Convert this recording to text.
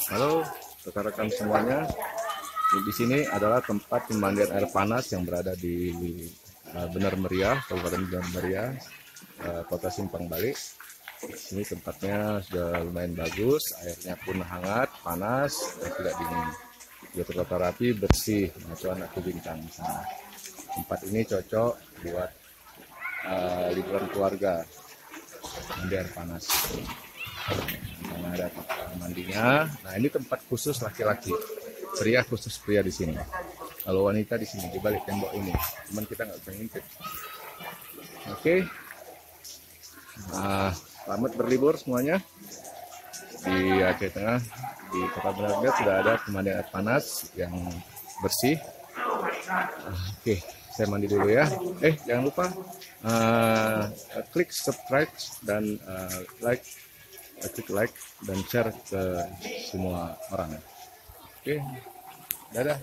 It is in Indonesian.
Halo rekan-rekan semuanya, di sini adalah tempat pemandian air panas yang berada di Bener Meriah, Kabupaten Bener Meriah, Kota Simpang Bali. Di sini tempatnya sudah lumayan bagus, airnya pun hangat, panas, dan tidak dingin. Dia tertata rapi, bersih, macam anak bintang di sana. Tempat ini cocok buat liburan keluarga, mandi air panas. Karena ada kamar mandinya. Nah, ini tempat khusus laki-laki. Pria khusus pria di sini. Kalau wanita di sini di balik tembok ini. Cuman kita nggak bisa ngintip. Oke. Nah, selamat berlibur semuanya. Di Aceh Tengah, di Kota Bener Meriah sudah ada pemandian air panas yang bersih. Oke, saya mandi dulu ya. Jangan lupa klik subscribe dan klik like dan share ke semua orang. Oke, dadah.